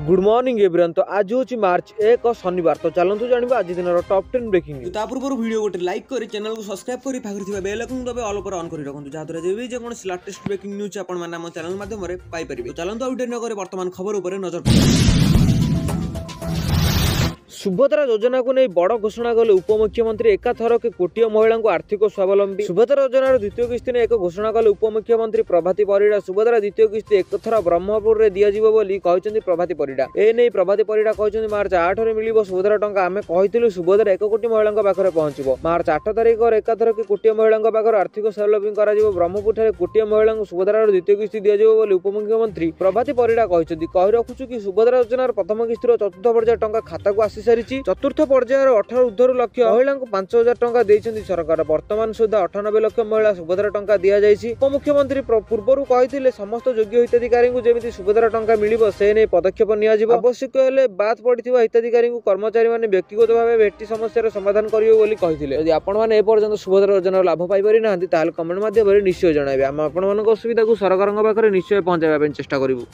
Good morning everyone. तो आज हूँ मार्च 1 शनिवार। तो चलतु जानवा आज दिन टॉप 10 ब्रेकिंग न्यूज। पूर्व वीडियो गोटे लाइक कर चैनल को सब्सक्राइब कर पाखरे बेल आइकन दबे ऑल पर ऑन कर रखु जहाँद्वारा जेकौन लेटेस्ट ब्रेकिंग न्यूज आपण आम चैनल माध्यम पाई परिबे। चलतु आउट नगर वर्तमान खबर उपर नजर सुभद्रा योजना को नहीं बड़ घोषणा कले उपमुख्यमंत्री एकाथर के कोटिया महिला को आर्थिक स्वावलंबी। सुभद्रा योजनार द्वितीय किस्ती ने एक घोषणा कले उपमुख्यमंत्री प्रभाती परिडा। सुभद्रा द्वितीय किस्ती एकथर ब्रह्मपुर में दिज्व बोली प्रभाती परिडा। ए प्रभाती परिडा कहते मार्च 8 में मिल सुभद्रा टंका आम कहूँ सुभद्रा 1 कोटी महिला पाखे पहुंचो। मार्च 8 तारिख एकाथर के कोटिया महिला पाखे आर्थिक स्वावलंबी कर ब्रह्मपुर कुटिया महिला को सुभद्रार द्वितीय किस्ती दिज्व उपमुख्यमंत्री प्रभाती परिडा कही रखुचु कि सुभद्रा योजनार प्रथम किस्तिर चतुर्थ पर्याय टंका खाता को आसी सारी। चतुर्थ पर्यायर 18 लक्ष महिला को 5,000 टंका देइछन्ति सरकार। वर्तमान सुधा 98 लक्ष महिला सुभद्रा टंका दिया जाइछि। उपमुख्यमंत्री पूर्वरु कहिथिले समस्त योग्य हिताधिकारी को जेमिति सुभद्रा टंका मिलिबो से नै पदक्षेप निया जिवो। आवश्यक हेले बात पड़िथिबा हिताधिकारी को कर्मचारी माने व्यक्तिगत भावे भेटी समस्यार समाधान करियो बोली कहिथिले। यदि आपण माने ए पर्यंत सुभद्रा योजना लाभ पाइ पारि नाहंती ताहाल कमेंट माध्यमरे निश्चय जणाइबे। हम आपण मानक असुविधा को सरकारक पाखरे निश्चय पहुंचाइबा चेष्टा करिवु।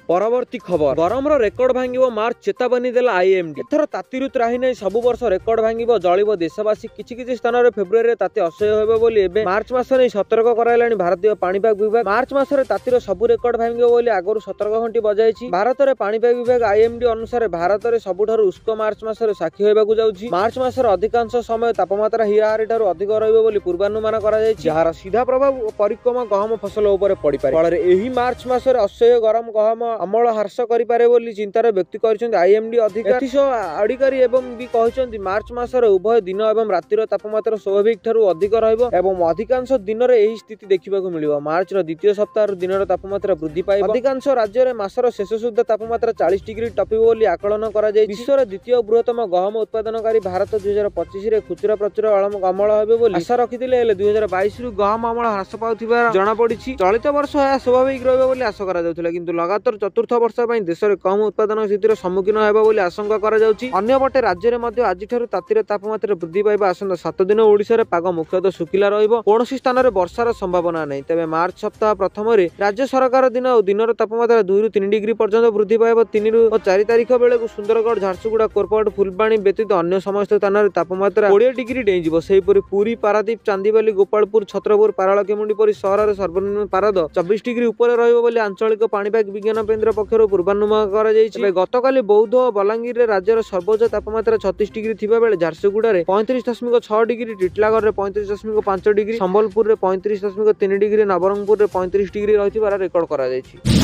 परवर्ती खबर गरम रेकर्ड भांगिबो मार्च चेतावनी देला आईएमडी। एथर ताती त्राही नै सब वर्ष रेकर्ड भांगिबो जळिबो देशवासी। किछि स्थान रे फेब्रुआरी रे ताती असह्य होबो बोली एबे मार्च मास नै सतर्क कराइलानी भारतीय पाणीपाग विभाग। मार्च मास रे तातीर सब रेकर्ड भांगिबो बोली आगरु सतर्क घंटी बजाइछि। भारत रे पाणीपाग विभाग आईएमडी अनुसार भारत रे सबुठारु उष्क मार्च मास रे साक्षी होबाकू जाउछि। मार्च मास रे अधिकांश समय तापमात्रा हियाहारी ठारु अधिक रहइबो बोली पूर्वानुमान करा जाइछि, जहार सीधा प्रभाव परिक्रम गहम फसल उपर पड़ि पारे। फଳରେ एही मार्च मास रे असह्य गरम गहम अमल ह्रास करिपारे बोली चिंतार व्यक्त करिसेंति आईएमडी अधिकारी। अधिकारी एवं भी कहिसेंति मार्च मासर उभय दिन एवं रातिर तापमात्रा स्वाभाविक ठारु अधिक रहइबो एवं अधिकांश दिन रे एही स्थिति देखिबाकू मिलिबो। मार्च रो द्वितीय सप्ताह रो दिनर तापमात्रा वृद्धि पाइबो। अधिकांश राज्य रे मासर शेष सुद्धा तापमात्रा 40 डिग्री टपिबो बोली आकलन करा जाय। विश्व रे द्वितीय बृहत्तम गहम उत्पादनकारी भारत 2025 रे खुचरा प्रचुर अमल हेबे बोली आशा रखिथिले। हेले 2022 रु गहम अमल ह्रास पाउथिबा जणा पडिछि। चलित वर्ष या स्वाभाविक रहइबो बोली आशा करा जाउथिला, किंतु लगातार चतुर्थ वर्ष देश में कम उत्पादन स्थितिर सम्मुखीन होगा आशंका करपटे राज्य में आज तातीर तापमात्रा वृद्धि पाइबा आसंता 7 दिन ओडिशा रे पाग मुख्यतः शुखिला रहिबो। कौनसी स्थान में वर्षार संभावना नहीं। तेबे मार्च सप्ताह प्रथम राज्य सरकार दिन तापमात्रा 2 रु 3 डिग्री पर्यंत वृद्धि पाइबो। 3 रु 4 तारिख बेले सुंदरगढ़ झारसुगुड़ा कोरपाट फुलबाणी व्यतीत अन्य समस्त स्थान में तापमात्रा 20 डिग्री डेईजिबो। सेहीपरि पुरी पारादीप चांदीबाली गोपालपुर छत्रपुर पारालाखेमुंडी परि सहर सर्वनिम्न पारद 24 डिग्री ऊपर रहिबो बोली आंचलिक पाणीपाग विज्ञान केन्द्र पक्षरु पूर्वानुमान गतकाली बौद्ध और बलांगीर रे राज्यर सर्वोच्च तापमात्रा 36 डिग्री थिबा बेले झारसुगुड़ा रे 35.6 डिग्री, टिटलागढ़ रे 35.5 डिग्री, संबलपुर रे 35.3 डिग्री, नवरंगपुर रे 35 डिग्री रहिथिबार रेकर्ड करा जायछि।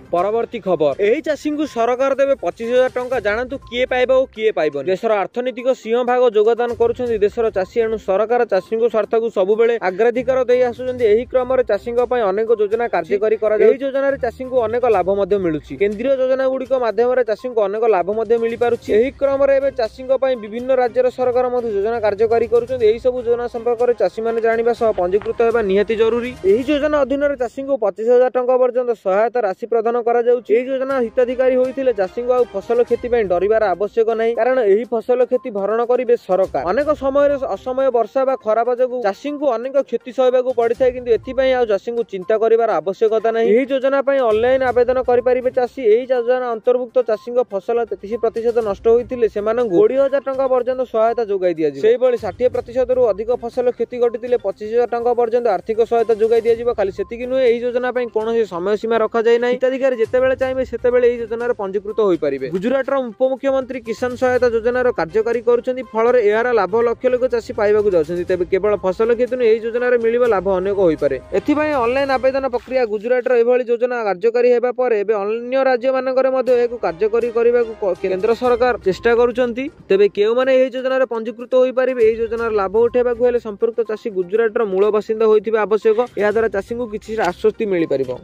परवर्ती खबर एही चाषी को सरकार देवे 25,000 टंका। जानतु किए पाइबा और किए पाइबन। देशर अर्थनीतिक सिंह भाग योगदान करुछन्ति देशर चाषी। एणु सरकार चाषी को स्वार्थ को सबुबेले अग्राधिकार देई आसुछन्ति। एही क्रम रे चाषी पई अनेक योजना कार्यकारी करा जाय। एही योजना रे चाषी को अनेक लाभ मध्ये मिलुछि। केंद्रीय योजना गुडी को माध्यम रे चाषी को अनेक लाभ मध्ये मिलि पारुछि। एही क्रम रे एबे चाषी पई विभिन्न राज्यर सरकार मध्ये योजना कार्यकारी करुछन्ति। एही सब योजना संपर्क रे चाषी माने जानिबा सह पंजीकृत हेबा निहाती जरूरी। एही योजना अधीन रे चाषी को 25,000 टंका पर्यंत सहायता राशि प्रदान करा जाउछि। एही योजना हिताधिकारी होइथिले चाषी को फसल खेती पई डरिबार आवश्यक नाही, कारण एही फसल खेती भरण करिवे सरकार। अनेक समय असमय वर्षा बा खराब जोगु चाषी को अनेक क्षति सहबाकू पड़िथाय, किंतु एथि पई आ चाषी को चिंता करिबार आवश्यकता नाही। एही योजना पई ऑनलाइन आवेदन करि परिबे चाषी। एही योजना अंतर्भुक्त चाषी को फसल 33% नष्ट होइथिले सेमानंकु 20,000 टंका पर्यंत सहायता जोगाई दिया जिवो। सेही बळी 60% रु अधिक फसल क्षति घटिथिले 25,000 टंका पर्यंत आर्थिक सहायता जोगाई दिया जिवो। खाली सेतिकि नुहे, एही योजना पई कोनोसी समय सीमा रखा जाय नाही। हिताधिकारी जेतेबेले चाइबे सेतेबेले एही योजना रे पंजीकृत होई परिबे। गुजरात रो उपमुख्यमंत्री किसान सहायता योजना रो कार्यकारी करूछन्ति। फଳରେ एहार लाभ लक्ष लक्ष चाषी पाइबाकू जाउछन्ति। तेबे केवल फसल खेती नु एही योजना रे मिलिबा लाभ अनेक होई पारे। एथि पई ऑनलाइन आवेदन प्रक्रिया गुजरात रो एभली योजना कार्यकारी हेबा परे एबे अन्य राज्य मानकरे मध्ये एको कार्यकारी करिबाकू केंद्र सरकार चेष्टा करूछन्ति। तेबे केउ माने एही योजना रे पंजीकृत होई परिबे। एही योजना रो लाभ उठेबाकू हेले संपर्क चाषी गुजरात रो मूल बासिंदा होइथिबा आवश्यक। एहा द्वारा चाषी को किछि आश्वस्ति मिलि परिबो।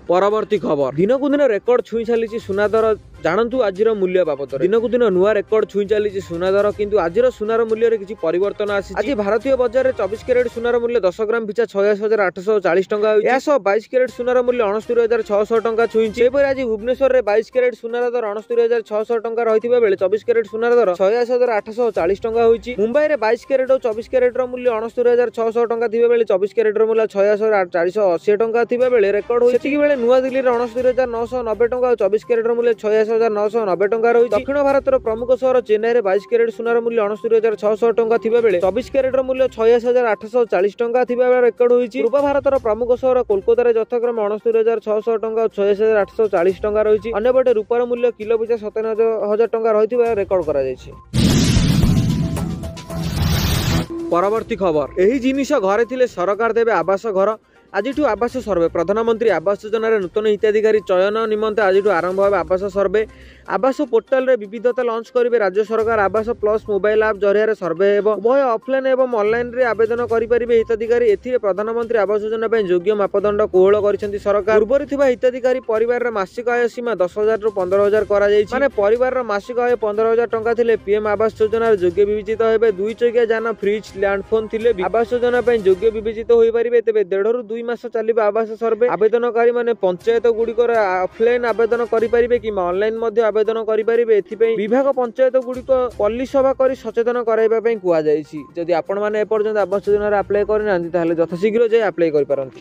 परवर्ती खबर दिनकू दिन रेकर्ड छुई चली सुना दर जानतु आजिर मूल्य बाबद दिनकू दिन नुआ रेकर्ड छुई चली सुना दर किंतु आजिर सुनार मूल्य रे किछि परिवर्तन आसी। आज भारतीय बजार रे 24 कैरेट सुनार मूल्य 10 ग्राम पिछा 86,840 टंका होइछि। एसो 22 कैरेट सुनार मूल्य 69,600 टंका छुई। सेपर आज भुवनेश्वर रे 22 कैरेट सुनार दर 69,600 टंका रहिथिबा बेले 24 कैरेट सुनार दर 86,840 टंका होइछि। मुंबई रे 22 कैरेट और 24 कैरेट रो मूल्य 69,600 टंका थिबा बेले 24 कैरेट रो मूल्य 86,480 टंका थिबा बेले रेकर्ड होइछि। सेतिकी बेले नुआ दिल्ली रे 69,990 टंका और 24 कैरेट रो मूल्य 86,990 टंका रही। दक्षिण भारत प्रमुख सहर चेन्नई रे 22 कैरेट सुनार मूल्य 69,600 टंका थिबा बेले 24 कैरेट रो मूल्य 86,840 टंका थिबा बेले रेकर्ड होइछि। पूर्व भारत प्रमुख सहर कोलकाता रे यथाक्रमे 69,600 टंका और 86,840 टंका रही। अन्यपटे रूपार मूल्य किलो पिछा 57,000 टंका रहिथिबा रेकर्ड करा जायछि। परवर्ती खबर एही जिनिस घरे थिले सरकार देबे आवास घर। आज आवास सर्वे प्रधानमंत्री आवास योजना नूतन हिताधिकारी चयन निमंते आज आरंभ होगा आवास सर्वे। आवास पोर्टाल रे विविधता लॉन्च करेंगे राज्य सरकार। आवास प्लस मोबाइल ऐप जरिया सर्वे हेबो। उभय ऑफलाइन एवं ऑनलाइन रे आवेदन करेंगे हिताधिकारी। एथिरे प्रधानमंत्री आवास योजना योग्य मापदंड कोहल करिसेंती सरकार। पूर्व थिबा हिताधिकारी परिवार मासिक आय सीमा 10,000 रु 15,000 करा जायछि। माने परिवार मासिक आय 15,000 टंका थिले पीएम आवास योजना योग्य विवेचित हेबे। 2 चकिया जान फ्रिज लैंडफोन थिले आवास योजना योग्य विवेचित होई परिबे। तेबे 1.5 रु 2 मास चलिबा आवास सर्वे। आवेदनकारी माने पंचायत गुड़िकर ऑफलाइन आवेदन करेंगे कि ऑनलाइन आवेदन करेंगे। एथिपई विभाग पंचायत गुड़िक पल्ली सभा कर सचेतन कराइबा पई कुआ जायछि। जदि आपण माने एपर्यंत आवास योजना रे अप्लाई करनांती ताहले यथाशीघ्र जे अप्लाई करि पारंती।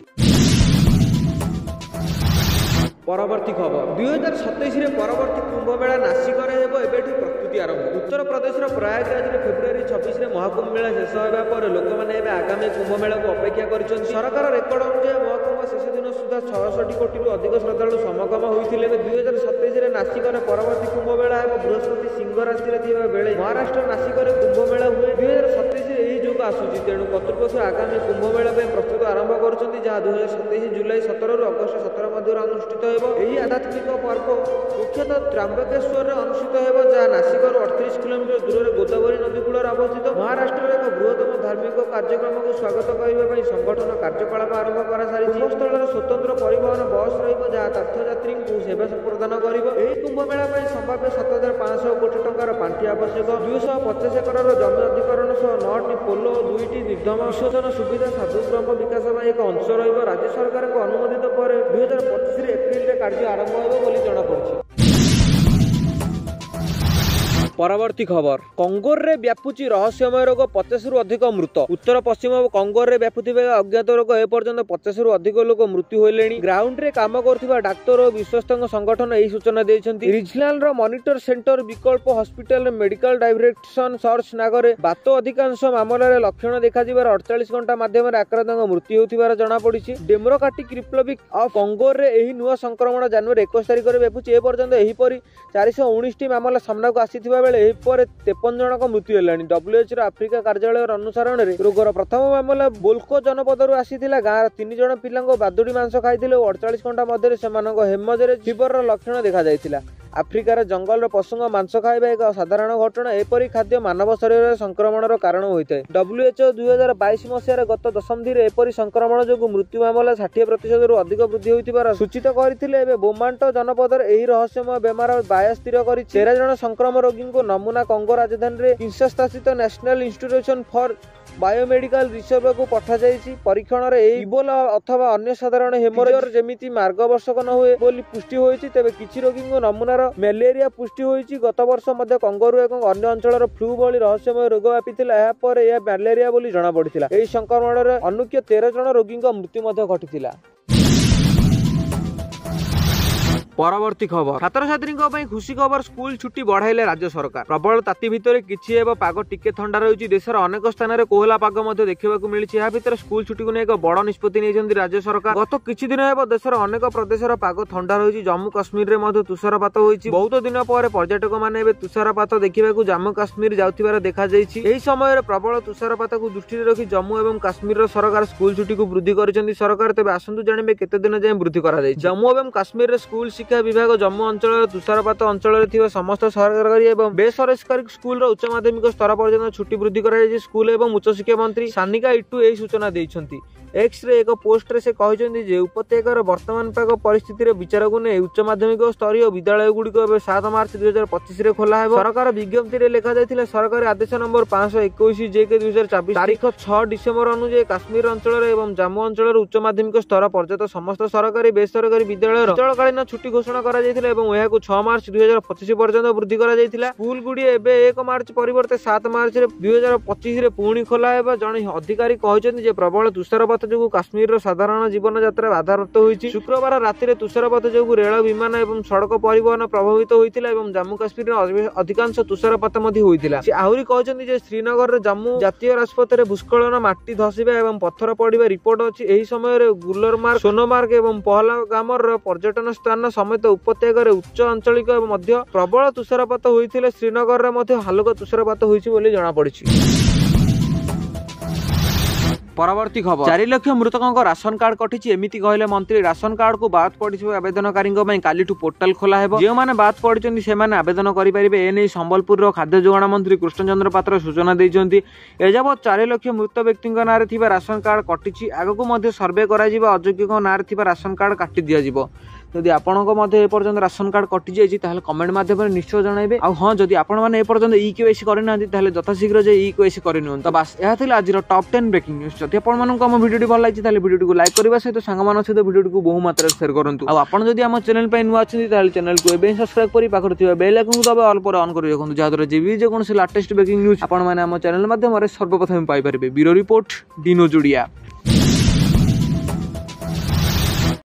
परवर्ती खबर 2027 रे परवर्ती कुंभ मेला नासिक रे हेबो। एबेठु प्रस्तुति आरंभ। उत्तर प्रदेश रो प्रयागराज रे फेब्रुआरी 26 रे महाकुंभ मेला शेष होबा पर लोक माने एबे आगामी कुंभ मेला को अपेक्षा करिसथि। सरकार रेकर्ड अनुसार महाकुंभ शेष दिन सुधा 66 कोटी रु अधिक श्रद्धालु समगम होइथिले। 2027 रे नासिक रे परवर्ती कुंभ मेला हेबो। बृहस्पति सिंह राशि रे थिबा बेले महाराष्ट्र नासिक रे कुंभ मेला हुए। 2027 रे एही जोग आसुची। तेणु कर्तृपक्ष आगामी कुंभ मेला पे प्रस्तुत आरंभ करुछन्ति जहा 2027 जुलाई 17 रु अगस्त 17 मध्य अनुष्ठित हेबो। एही आध्यात्मिक पर्व मुख्यतः त्रंबकेश्वर अनुष्ठित हेबो जहा नासिक रु 38 किलोमीटर दूर रे गोदावरी नदी कूल अवस्थित। महाराष्ट्र एक बृहत्तम धार्मिक कार्यक्रम को स्वागत करने संगठन कार्यकलाप आरंभ कर सारी। स्थल स्वतंत्र परिवहन बस रहिबो जहा तीर्थयात्री को सेवा प्रदान करिबो। एही कुंभ मेला पई संभाव्य 7,500 कोटी टंकार पांठी आवश्यक। 250 एकड़ जमी अधिकरण सह 9टी पोलो 2टी निर्धम विशोधन सुविधा साधुग्राम विकास पई एक अंश रहिबो। राज्य सरकार को अनुमोदित पर 2025 रे एप्रिल रे कार्य आरंभ होबो बोली जणा पड़छि। परवर्ती खबर कंगोर रे व्यापुची रहस्यमय रोग 50 रु अधिक मृत। उत्तर पश्चिम कंगोर रे व्यापुथिबा अज्ञात रोग ए पर्यंत 50 रु अधिक लोक मृत्यु होइलेनी। ग्राउंड रे काम करथिबा डाक्टर और विश्वस्तक संगठन एही सूचना दैछन्ती। रिजनल रो मॉनिटर सेंटर विकल्प hospital medical direction search Nagare बात अधिकांश मामला रे लक्षण देखा जिबार 48 घंटा माध्यम रे आक्रांतक मृत्यु होथिबार जणा पड़िछि। डेमोक्रेटिक रिपब्लिक ऑफ कंगोर रे एही नुवा संक्रमण जनवरी 21 तारिख रे व्यापुची। ए पर्यंत एही परि 419 टी मामला सामना को आसीथिबा बेले 53 जनक मृत्यु हेलानी। WHO आफ्रिका कार्यालय अनुसारण रोगर प्रथम मामला बोल्को जनपद आसीथिला। गाँव 3 जन पिलांको बादुड़ी मांस खाइथिले और 48 घंटा मध्य सेमानक हेमरेज फीवर लक्षण देखा जायतिला। आफ्रिकार जंगल पशुओं मांस खाइबा एक साधारण घटना। एपरी खाद्य मानव शरीर संक्रमण कारण होता है। WHO 2022 मसीह गत दशंधि एपरी संक्रमण जो मृत्यु मामला 60% रु अधिक वृद्धि होइतिबार सूचित करथिले। एबे बोमांटो जनपदर एही रहस्यमय बेमार 22 स्थिर करी 13 जन संक्रमण रोगी को नमूना कंगो राजधानी रे किंशासा स्थित national institution for biomedical research को पठा जायछि। परीक्षण रे इबोला अथवा अन्य साधारण हेमोरेज जेमिति मार्गदर्शक न हुए बोली पुष्टि होइछि। तेबे किछि रोगी को नमूनार मलेरिया पुष्टि होइछि। गत वर्ष मध्य कंगोरु एवं अन्य अंचलर फ्लू भली रहस्यमय रोग व्यापिथिला। एहा पर यह मलेरिया बोली जणा पड़िथिला। एही संक्रमण रे अनुक्य 13 जन रोगी मृत्यु मध्य घटिथिला। परवर्ती खबर छात्र छात्री खुशी खबर स्कूल छुट्टी बढ़ाइले राज्य सरकार। प्रबल ताती भितर किछि पाग टिके ठंडा रही। देशर अनेक स्थान में कोहला पाग देखा मिली। स्कूल छुट्टी को एक बड़ निष्पत्ति नहीं राज्य सरकार। गत किछि दिन हेब देशर अनेक प्रदेशर पाग ठंडा रही। जम्मू काश्मीर में तुषारपात होइछि। बहुत दिन पर पर्यटक माने तुषारपात देखा जम्मू काश्मीर जाउथिबार देखा जाइछि। एही समय प्रबल तुषारपात को दृष्टि रखी जम्मू एवं काश्मीर सरकार स्कूल छुट्टी को वृद्धि करिसेंती सरकार। तेबे आसंतु जानिबे केते दिन जाय वृद्धि करा जाइछि। जम्मू एवं काश्मीर स्कूल शिक्षा विभाग जम्मू अंचल तुषारपात अंचल समस्त सरकारी और बेसरकारी स्कूल उच्च माध्यमिक स्तर पर्यंत छुट्टी वृद्धि कर स्कूल एवं उच्च शिक्षा मंत्री सानिका इट्टू यही सूचना देइछन्ति। एक्स रे एक पोस्ट रे से कहते जे उपत्यकार वर्तमान पाक परिस्थिति विचार को नहीं उच्च माध्यमिक स्तरीय विद्यालय गुड़िक 7 मार्च 2025 रे खोला है। सरकार विज्ञप्ति रे लिखा जायतिला सरकारी आदेश नंबर 521 जेके 2024 तारीख 6 डिसेम्बर अनुसार काश्मीर अंचल एवं जम्मू अंचल उच्च माध्यमिक स्तर पर्यंत समस्त सरकारी बेसरकारी विद्यालय अचलकालीन छुट्टी घोषणा करा जायतिला एवं एहाकु 6 मार्च 2025 पर्यंत वृद्धि करा जायतिला। स्कूल गुडी एबे 1 मार्च परिवर्ते 7 मार्च 2025 रे पुणी खोला हेबा। जणे अधिकारी कहचନ୍ତି जे प्रबल तुषारपात जोगु काश्मीर रो साधारण जीवन यात्रा बाधाप्राप्त होईछि। शुक्रवार राति रे तुषारपात जोगु रेल विमान एवं सड़क परिवहन प्रभावित होइतिला एवं जम्मू काश्मीर रे अधिकांश तुषारपात मध्ये होइतिला। से आहुरी कहचନ୍ତି जे श्रीनगर रे जम्मू जातीय राजपथ रे भूस्खलन माटी धसिबा एवं पत्थर पड़िबा रिपोर्ट अछि। एही समय रे गुलरमार्ग सोनमार्ग एवं पहलगामर पर्यटन स्थान समेत उपत्यकार उच्च आंचलिक मध्य प्रबल तुषारपात होइतिले श्रीनगर रे मध्य हालुका तुषारपात होइछि बोली जणा पड़िछि। परवर्ती खबर 4 लाख मृतकों राशन कार्ड कटिछि एमिति कहले मंत्री। राशन कार्ड को बाद पड़िथिबा आवेदनकारी कालीठू पोर्टाल खोला हेबो। जे माने बाद पड़िछन्ती से माने आवेदन करि परिबे। एनै संबलपुर रो खाद्य जोगाण मंत्री कृष्णचंद्र पात्र सूचना दैछन्ती। एजाबत 4 लाख मृत व्यक्तिଙ୍କ नारे थिबा राशन कार्ड कटिछि। आगको मध्ये सर्वे करा जिबा अयोग्यଙ୍କ नारे थिबा राशन कार्ड काटि दिया जिवो। जदि आपणको मध्ये ए पर्यंत राशन कार्ड कटि जाइछि ताहले कमेंट माध्यम रे निश्चय जणाइबे। आ हां जदि आपण माने ए पर्यंत ई केवाईसी करि नांती ताहले यथा शीघ्र जे ई केवाईसी करि नियन। त बस एहा थिला आज रो टॉप 10 ब्रेकिंग न्यूज। जदि आपण माननको हम वीडियो भल लागिछि ताहले वीडियो को लाइक करबा सहित सांग मान सहित वीडियो को बहु मात्रा शेयर करंतु। आ आपण जदि हम चैनल पे नुवा अछिन ताहले चैनल को एबे सब्सक्राइब करि पाखर थिबा बेल आइकन को दबा ऑल पर ऑन करि रखंतु जादर जे भी जे कोनसे लेटेस्ट ब्रेकिंग न्यूज आपण माने हम चैनल माध्यम रे सर्वप्रथम पाई परिबे। Bureau report Dino जुडिया।